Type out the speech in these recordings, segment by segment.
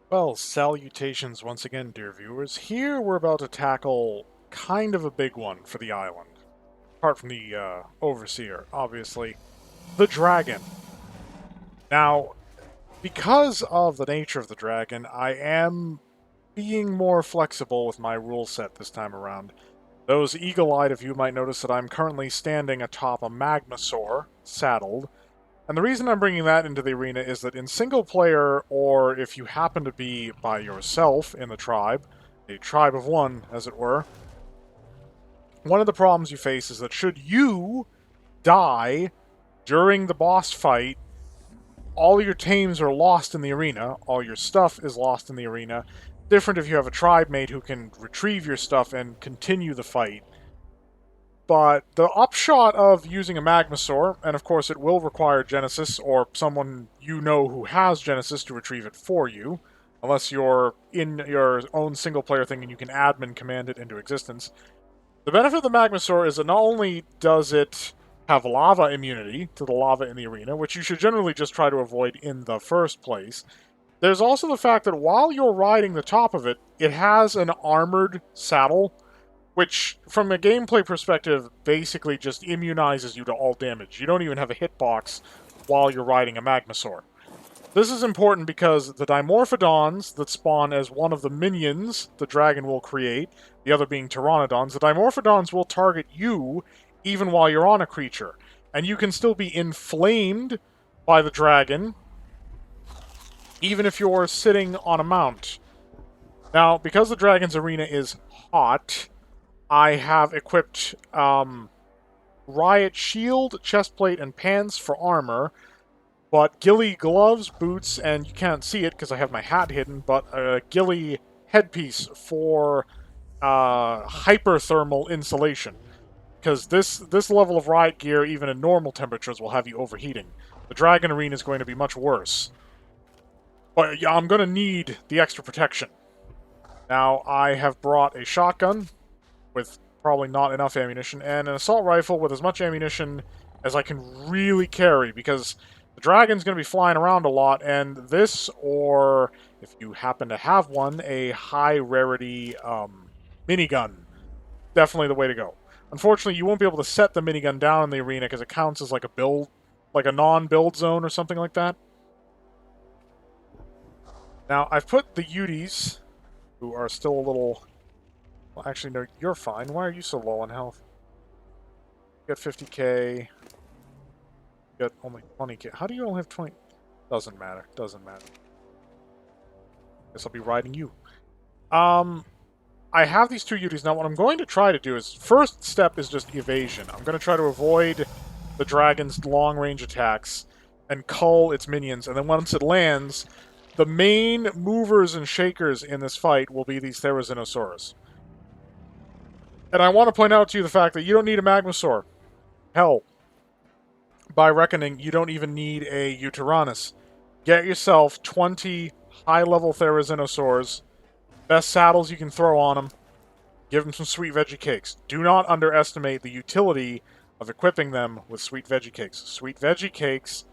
Well, salutations once again, dear viewers. Here we're about to tackle kind of a big one for the island. Apart from the Overseer, obviously. The Dragon. Now, because of the nature of the Dragon, I am being more flexible with my rule set this time around. Those eagle-eyed of you might notice that I'm currently standing atop a Magmasaur, saddled. And the reason I'm bringing that into the arena is that in single player, or if you happen to be by yourself in the tribe, a tribe of one, as it were, one of the problems you face is that should you die during the boss fight, all your tames are lost in the arena, all your stuff is lost in the arena. Different if you have a tribe mate who can retrieve your stuff and continue the fight. But the upshot of using a Magmasaur, and of course it will require Genesis or someone you know who has Genesis to retrieve it for you, unless you're in your own single player thing and you can admin command it into existence. The benefit of the Magmasaur is that not only does it have lava immunity to the lava in the arena, which you should generally just try to avoid in the first place, there's also the fact that while you're riding the top of it, it has an armored saddle which, from a gameplay perspective, basically just immunizes you to all damage. You don't even have a hitbox while you're riding a Magmasaur. This is important because the Dimorphodons that spawn as one of the minions the dragon will create, the other being Pteranodons, the Dimorphodons will target you even while you're on a creature. And you can still be inflamed by the dragon, even if you're sitting on a mount. Now, because the dragon's arena is hot, I have equipped Riot Shield, Chestplate, and Pants for armor, but Ghillie gloves, boots, and you can't see it because I have my hat hidden, but a Ghillie headpiece for hyperthermal insulation. Because this level of Riot gear, even in normal temperatures, will have you overheating. The Dragon Arena is going to be much worse. But yeah, I'm going to need the extra protection. Now, I have brought a shotgun, with probably not enough ammunition, and an assault rifle with as much ammunition as I can really carry, because the dragon's going to be flying around a lot, and this, or if you happen to have one, a high rarity minigun, definitely the way to go. Unfortunately, you won't be able to set the minigun down in the arena because it counts as like a build, like a non-build zone or something like that. Now, I've put the Uties, who are still a little... Well, actually, no, you're fine. Why are you so low on health? Got 50k. Got only 20k. How do you only have 20? Doesn't matter. Doesn't matter. Guess I'll be riding you. I have these two Uties. Now, what I'm going to try to do is... First step is just evasion. I'm going to try to avoid the dragon's long-range attacks and cull its minions. And then once it lands, the main movers and shakers in this fight will be these Therizinosaurus. And I want to point out to you the fact that you don't need a Magmasaur. Hell, by reckoning, you don't even need a Yutyrannus. Get yourself 20 high-level Therizinosaurs, best saddles you can throw on them, give them some sweet veggie cakes. Do not underestimate the utility of equipping them with sweet veggie cakes. Sweet veggie cakes,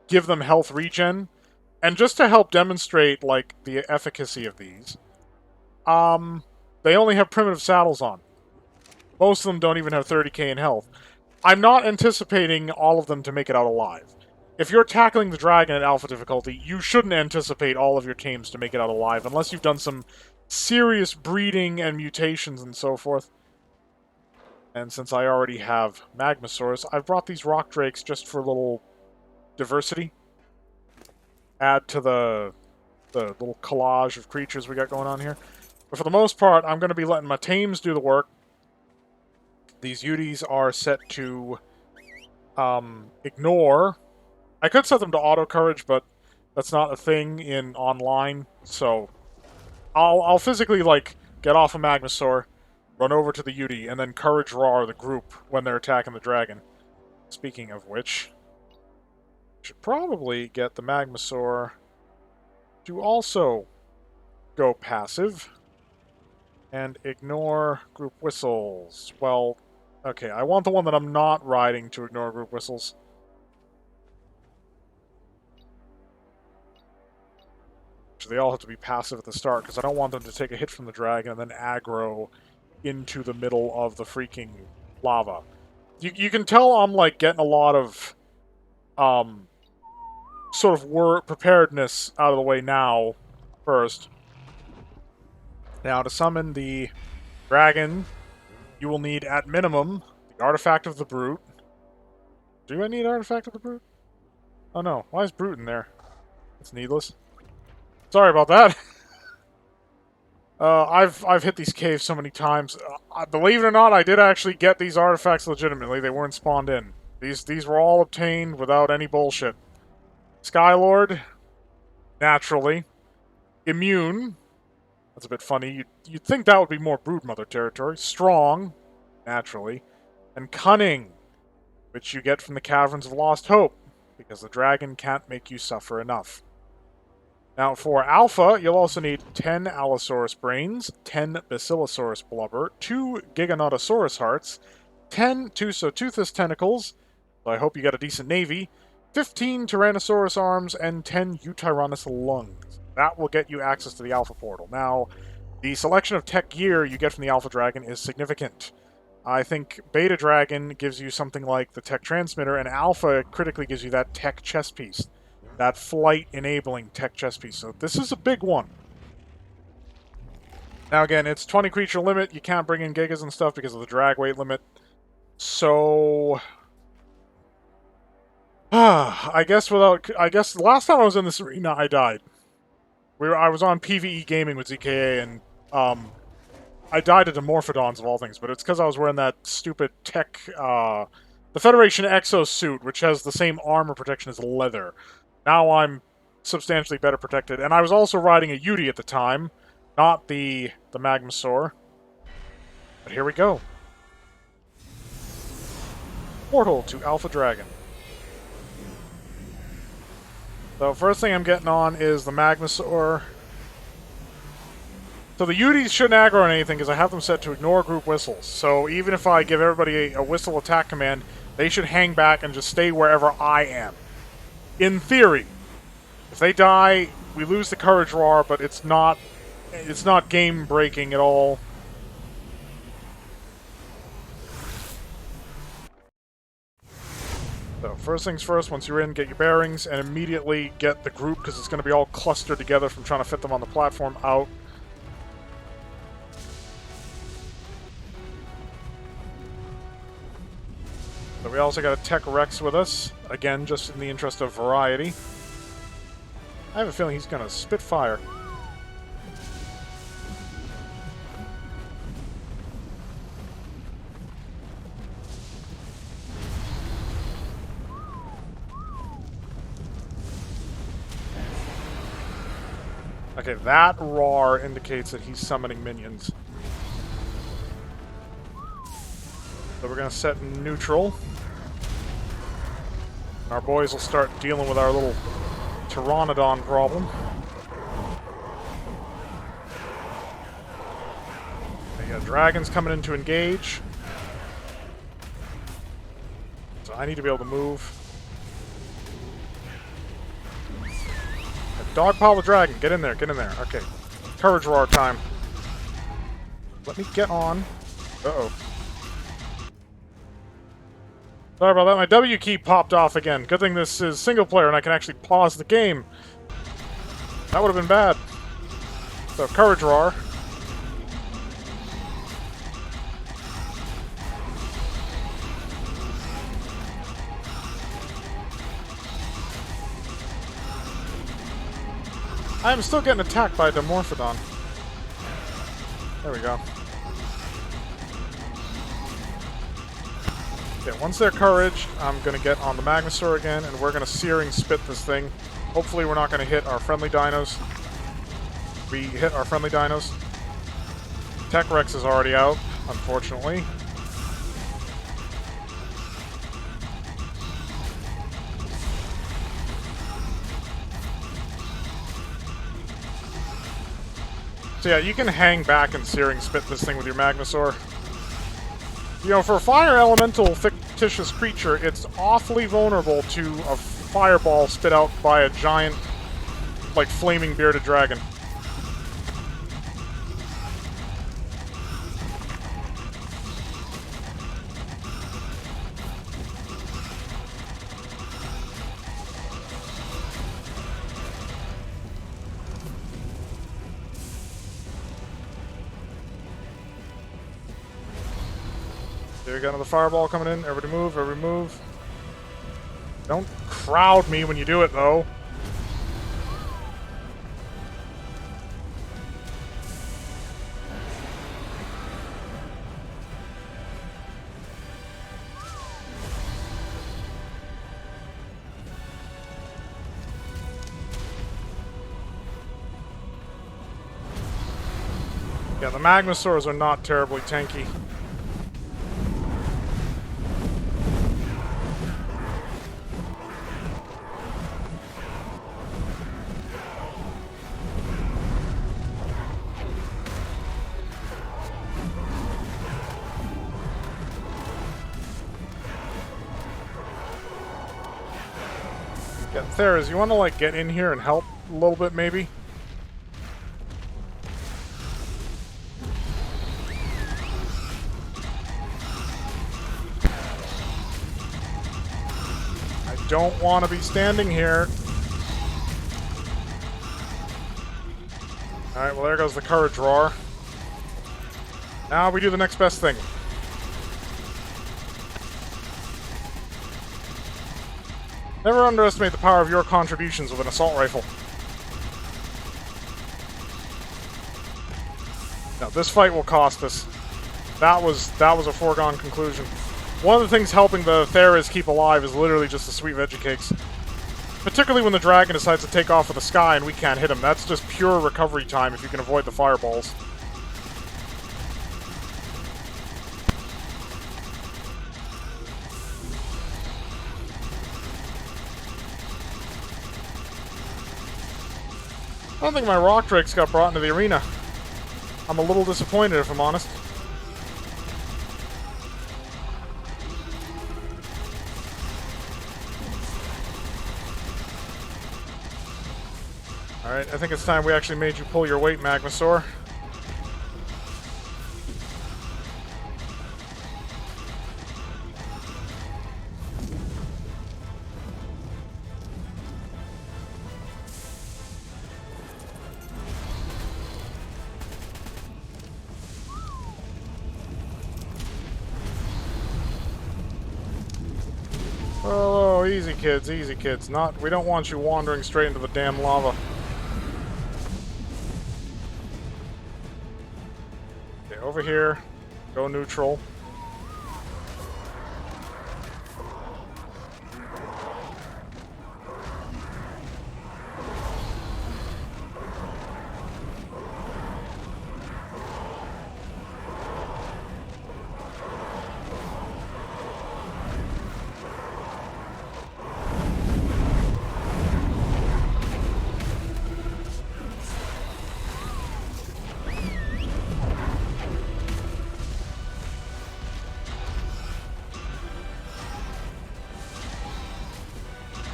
give them health regen, and just to help demonstrate, like, the efficacy of these, they only have primitive saddles on. Most of them don't even have 30k in health. I'm not anticipating all of them to make it out alive. If you're tackling the dragon at alpha difficulty, you shouldn't anticipate all of your teams to make it out alive, unless you've done some serious breeding and mutations and so forth. And since I already have Magmasaurs, I've brought these Rock Drakes just for a little diversity. Add to the little collage of creatures we got going on here. But for the most part, I'm going to be letting my tames do the work. These Uties are set to ignore. I could set them to auto courage, but that's not a thing in online. So I'll physically like get off a Magmasaur, run over to the Uti, and then courage roar the group when they're attacking the dragon. Speaking of which, should probably get the Magmasaur to also go passive and ignore group whistles. Well, okay, I want the one that I'm not riding to ignore group whistles. So they all have to be passive at the start, because I don't want them to take a hit from the dragon and then aggro into the middle of the freaking lava. You can tell I'm, like, getting a lot of, sort of preparedness out of the way now, first. Now, to summon the dragon, you will need, at minimum, the Artifact of the Brute. Do I need Artifact of the Brute? Oh no, why is Brute in there? It's needless. Sorry about that. I've hit these caves so many times. Believe it or not, I did actually get these artifacts legitimately. They weren't spawned in. These were all obtained without any bullshit. Skylord, naturally. Immune. That's a bit funny. You'd think that would be more Broodmother territory. Strong, naturally. And Cunning, which you get from the Caverns of Lost Hope, because the dragon can't make you suffer enough. Now, for Alpha, you'll also need 10 Allosaurus Brains, 10 Basilosaurus Blubber, 2 Giganotosaurus Hearts, 10 Toothless Tentacles, so I hope you got a decent navy, 15 Tyrannosaurus Arms, and 10 Eutyrannus Lungs. That will get you access to the Alpha Portal. Now, the selection of tech gear you get from the Alpha Dragon is significant. I think Beta Dragon gives you something like the Tech Transmitter, and Alpha critically gives you that Tech Chest Piece. That flight-enabling Tech Chest Piece. So this is a big one. Now again, it's 20 creature limit. You can't bring in Gigas and stuff because of the drag weight limit. So... I guess the last time I was in this arena, I died. I was on PvE Gaming with ZKA, and I died to Dimorphodons of all things, but it's because I was wearing that stupid tech, the Federation exosuit, which has the same armor protection as leather. Now I'm substantially better protected, and I was also riding a Yudi at the time, not the Magmasaur. But here we go. Portal to Alpha Dragon. So first thing I'm getting on is the Magmasaur. So the Udis shouldn't aggro on anything because I have them set to ignore group whistles. So even if I give everybody a whistle attack command, they should hang back and just stay wherever I am. In theory. If they die, we lose the Courage Roar, but it's not game breaking at all. So first things first, once you're in, get your bearings and immediately get the group, because it's going to be all clustered together from trying to fit them on the platform, out. So we also got a Tech Rex with us, again, just in the interest of variety. I have a feeling he's going to spit fire. Okay, that roar indicates that he's summoning minions. So we're going to set neutral. Our boys will start dealing with our little Pteranodon problem. We got dragons coming in to engage. So I need to be able to move. Dogpile the dragon. Get in there, get in there. Okay. Courage Roar time. Let me get on. Uh-oh. Sorry about that. My W key popped off again. Good thing this is single player and I can actually pause the game. That would have been bad. So, Courage Roar. I am still getting attacked by a Dimorphodon. There we go. Okay, once they're couraged, I'm going to get on the Magmasaur again, and we're going to Searing Spit this thing. Hopefully we're not going to hit our friendly dinos. We hit our friendly dinos. Tech Rex is already out, unfortunately. So yeah, you can hang back and Searing Spit this thing with your Magmasaur. You know, for a fire elemental fictitious creature, it's awfully vulnerable to a fireball spit out by a giant like flaming bearded dragon. There we got another fireball coming in. Everybody move, everybody move. Don't crowd me when you do it, though. Yeah, the Magmasaurs are not terribly tanky. Yeah, Theras, you want to, like, get in here and help a little bit, maybe? Don't want to be standing here. Alright, well there goes the courage roar. Now we do the next best thing. Never underestimate the power of your contributions with an assault rifle. Now this fight will cost us. That was a foregone conclusion. One of the things helping the Theras keep alive is literally just the sweet veggie cakes. Particularly when the dragon decides to take off with the sky and we can't hit him. That's just pure recovery time if you can avoid the fireballs. I don't think my rock drakes got brought into the arena. I'm a little disappointed, if I'm honest. Alright, I think it's time we actually made you pull your weight, Magmasaur. Oh, easy kids, easy kids. We don't want you wandering straight into the damn lava. Okay, over here. Go neutral.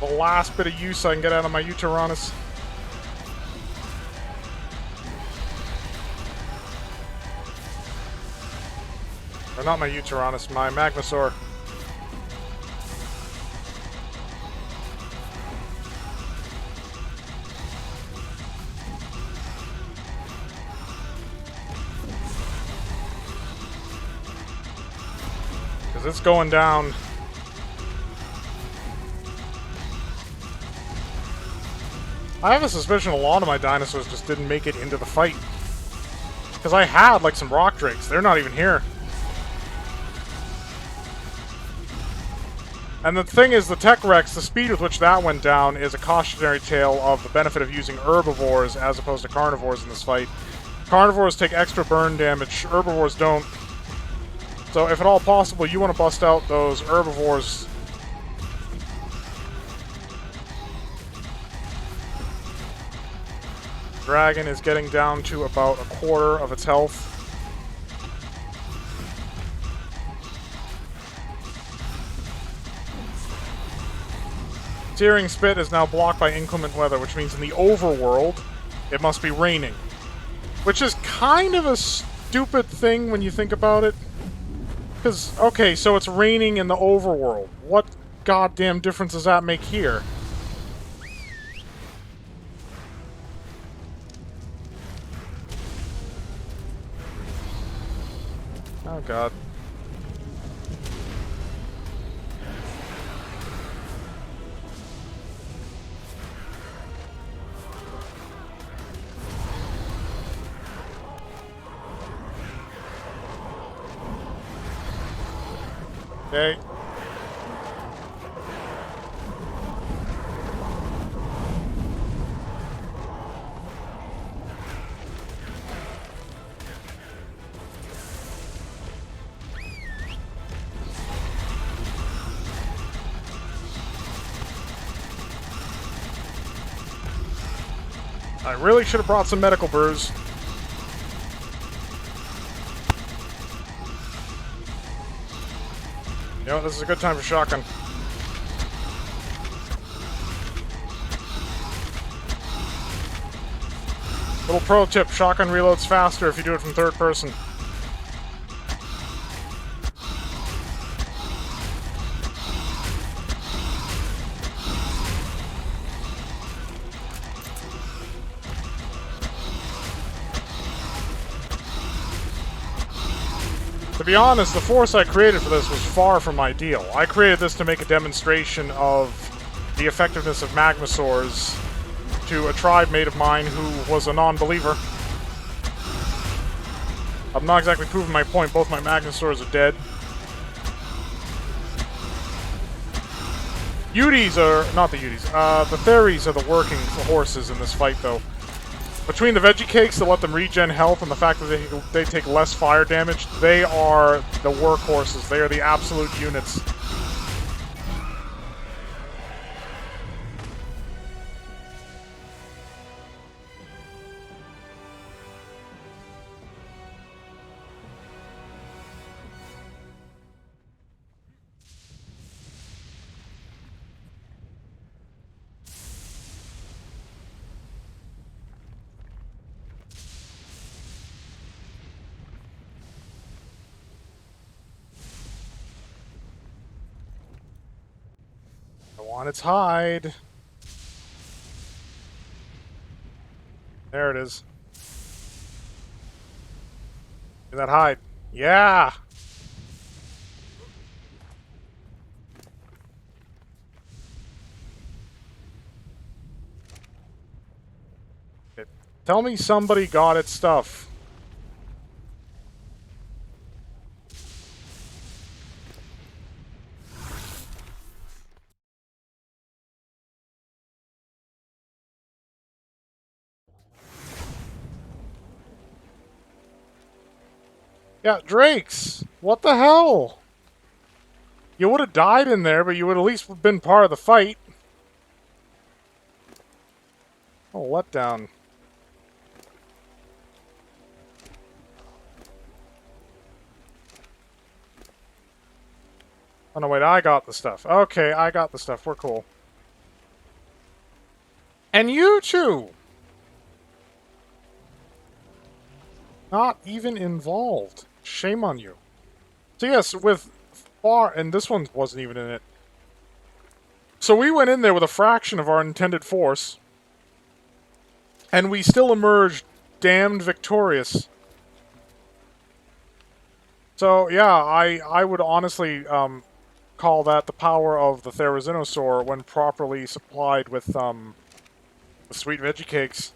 The last bit of use I can get out of my Yutyrannus. Or not my Yutyrannus, my Magmasaur. Because it's going down. I have a suspicion a lot of my dinosaurs just didn't make it into the fight. Because I had, like, some rock drakes. They're not even here. And the thing is, the Tech Rex, the speed with which that went down is a cautionary tale of the benefit of using herbivores as opposed to carnivores in this fight. Carnivores take extra burn damage, herbivores don't. So if at all possible, you want to bust out those herbivores. Dragon is getting down to about a quarter of its health. Searing Spit is now blocked by inclement weather, which means in the overworld, it must be raining. Which is kind of a stupid thing when you think about it. Because, okay, so it's raining in the overworld. What goddamn difference does that make here? Oh god. Okay. I really should have brought some medical brews. You know, this is a good time for shotgun. Little pro tip, shotgun reloads faster if you do it from third person. To be honest, the force I created for this was far from ideal. I created this to make a demonstration of the effectiveness of Magmasaurs to a tribe mate of mine who was a non-believer. I'm not exactly proving my point. Both my Magmasaurs are dead. Uties are... not the Uties. The Theries are the working horses in this fight, though. Between the veggie cakes that let them regen health and the fact that they take less fire damage, they are the workhorses. They are the absolute units. On its hide. There it is. Look at that hide. Yeah! Tell me somebody got its stuff. Yeah, Drakes! What the hell? You would have died in there, but you would at least been part of the fight. Oh, letdown. Oh no, wait, I got the stuff. Okay, I got the stuff. We're cool. And you too! Not even involved. Shame on you. So yes, with far... and this one wasn't even in it. So we went in there with a fraction of our intended force. And we still emerged damned victorious. So yeah, I would honestly call that the power of the Therizinosaur when properly supplied with the sweet veggie cakes.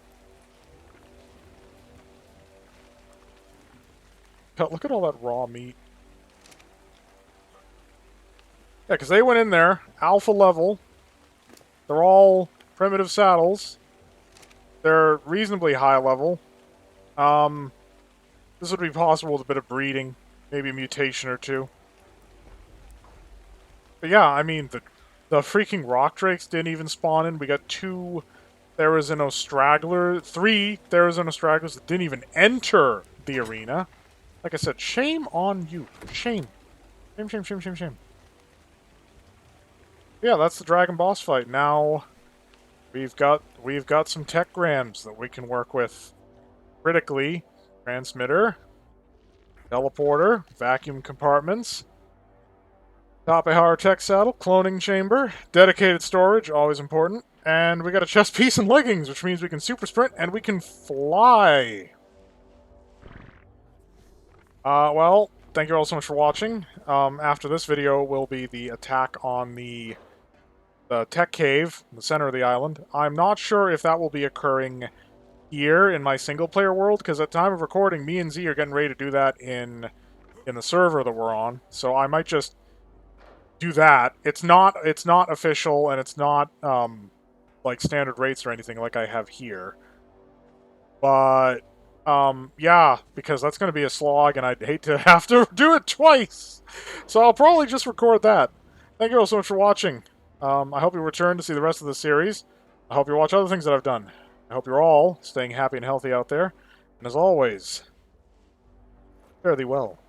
Look at all that raw meat. Yeah, because they went in there, alpha level. They're all primitive saddles. They're reasonably high level. This would be possible with a bit of breeding. Maybe a mutation or two. But yeah, I mean, the freaking rock drakes didn't even spawn in. We got 2 Therizino stragglers, 3 Therizino stragglers that didn't even enter the arena. Like I said, shame on you. Shame. Shame, shame, shame, shame, shame. Yeah, that's the dragon boss fight. Now we've got some tech grams that we can work with. Critically, transmitter, teleporter, vacuum compartments, Tapehara tech saddle, cloning chamber, dedicated storage, always important, and we got a chest piece and leggings, which means we can super sprint and we can fly. Well, thank you all so much for watching. After this video will be the attack on the tech cave in the center of the island. I'm not sure if that will be occurring here in my single-player world, because at time of recording, me and Z are getting ready to do that in the server that we're on. So I might just do that. It's not official, and it's not like standard rates or anything like I have here. But yeah, because that's going to be a slog, and I'd hate to have to do it twice. So I'll probably just record that. Thank you all so much for watching. I hope you return to see the rest of the series. I hope you watch other things that I've done. I hope you're all staying happy and healthy out there. And as always, fare thee well.